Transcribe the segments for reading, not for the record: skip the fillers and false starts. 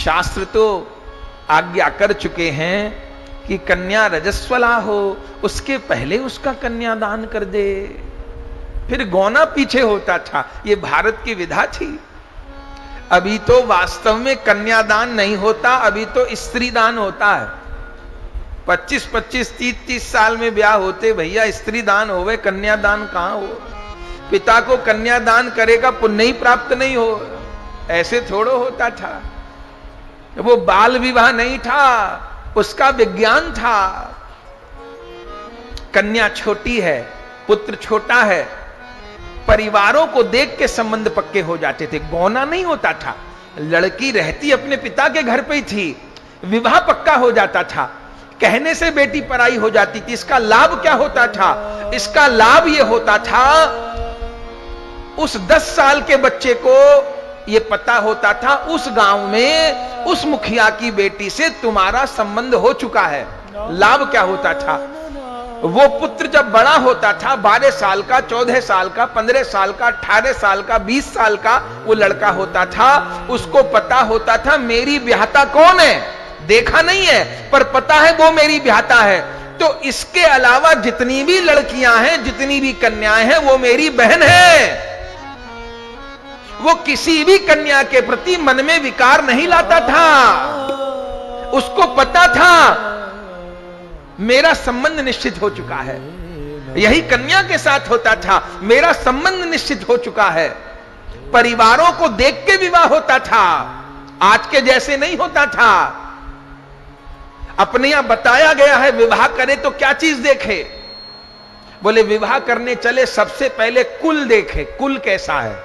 शास्त्र तो आज्ञा कर चुके हैं कि कन्या रजस्वला हो, उसके पहले उसका कन्यादान कर दे, फिर गौना पीछे होता था। ये भारत की विधा थी। अभी तो वास्तव में कन्यादान नहीं होता, अभी तो स्त्री दान होता है। 25-25, 30-30 साल में ब्याह होते भैया, स्त्री दान होवे, कन्यादान कहां हो। पिता को कन्यादान करेगा पुण्य ही प्राप्त नहीं हो, ऐसे थोड़ो होता था। वो बाल विवाह नहीं था, उसका विज्ञान था। कन्या छोटी है, पुत्र छोटा है, परिवारों को देख के संबंध पक्के हो जाते थे, गौना नहीं होता था। लड़की रहती अपने पिता के घर पे ही थी, विवाह पक्का हो जाता था, कहने से बेटी पराई हो जाती थी। इसका लाभ क्या होता था? इसका लाभ यह होता था, उस 10 साल के बच्चे को यह पता होता था उस गांव में उस मुखिया की बेटी से तुम्हारा संबंध हो चुका है। लाभ क्या होता था? वो पुत्र जब बड़ा होता था, 12 साल का, 14 साल का, 15 साल का, 18 साल का, 20 साल का वो लड़का होता था, उसको पता होता था मेरी ब्याहता कौन है। देखा नहीं है पर पता है वो मेरी ब्याहता है। तो इसके अलावा जितनी भी लड़कियां हैं, जितनी भी कन्याएं हैं, वो मेरी बहन है। वो किसी भी कन्या के प्रति मन में विकार नहीं लाता था। उसको पता था मेरा संबंध निश्चित हो चुका है। यही कन्या के साथ होता था, मेरा संबंध निश्चित हो चुका है। परिवारों को देख के विवाह होता था, आज के जैसे नहीं होता था। अपने यहां बताया गया है विवाह करे तो क्या चीज देखे? बोले विवाह करने चले सबसे पहले कुल देखे, कुल कैसा है,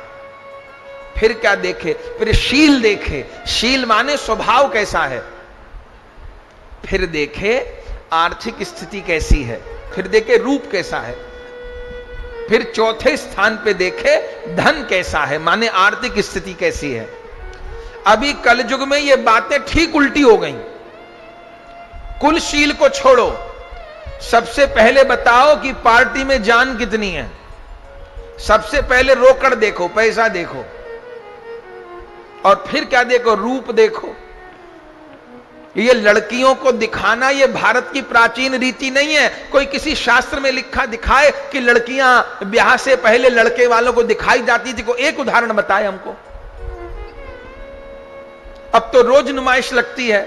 फिर क्या देखे, फिर शील देखे, शील माने स्वभाव कैसा है, फिर देखे आर्थिक स्थिति कैसी है, फिर देखे रूप कैसा है, फिर चौथे स्थान पे देखे धन कैसा है, माने आर्थिक स्थिति कैसी है। अभी कलयुग में ये बातें ठीक उल्टी हो गई। कुलशील को छोड़ो, सबसे पहले बताओ कि पार्टी में जान कितनी है। सबसे पहले रोकड़ देखो, पैसा देखो, और फिर क्या देखो, रूप देखो। ये लड़कियों को दिखाना ये भारत की प्राचीन रीति नहीं है। कोई किसी शास्त्र में लिखा दिखाए कि लड़कियां ब्याह से पहले लड़के वालों को दिखाई जाती थी, कोई एक उदाहरण बताए हमको। अब तो रोज नुमाइश लगती है,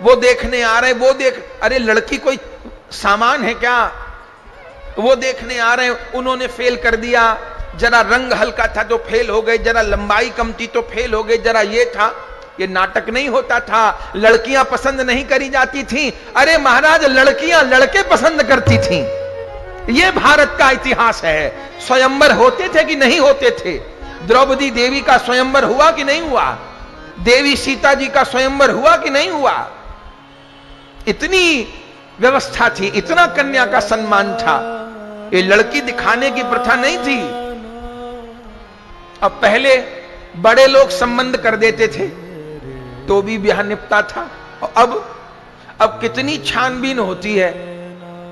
वो देखने आ रहे, वो देख, अरे लड़की कोई सामान है क्या? वो देखने आ रहे हैं, उन्होंने फेल कर दिया, जरा रंग हल्का था तो फेल हो गए, जरा लंबाई कम थी तो फेल हो गए, जरा ये था। ये नाटक नहीं होता था, लड़कियां पसंद नहीं करी जाती थी। अरे महाराज, लड़कियां लड़के पसंद करती थी। ये भारत का इतिहास है। स्वयंवर होते थे कि नहीं होते थे? द्रौपदी देवी का स्वयंवर हुआ कि नहीं हुआ? देवी सीता जी का स्वयंवर हुआ कि नहीं हुआ? इतनी व्यवस्था थी, इतना कन्या का सम्मान था। ये लड़की दिखाने की प्रथा नहीं थी। अब पहले बड़े लोग संबंध कर देते थे तो भी ब्याह निपटा था। अब कितनी छानबीन होती है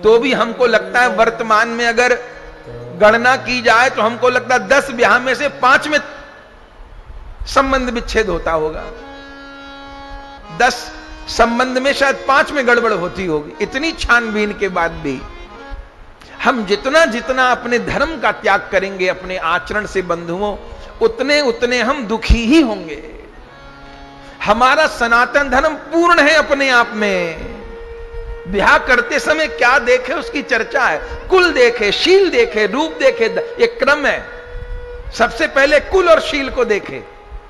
तो भी हमको लगता है, वर्तमान में अगर गणना की जाए तो हमको लगता है 10 ब्याह में से 5 में संबंध विच्छेद होता होगा। 10 संबंध में शायद 5 में गड़बड़ होती होगी। इतनी छानबीन के बाद भी हम जितना जितना अपने धर्म का त्याग करेंगे अपने आचरण से बंधुओं, उतने उतने हम दुखी ही होंगे। हमारा सनातन धर्म पूर्ण है अपने आप में। ब्याह करते समय क्या देखे उसकी चर्चा है। कुल देखे, शील देखे, रूप देखे, एक क्रम है। सबसे पहले कुल और शील को देखे।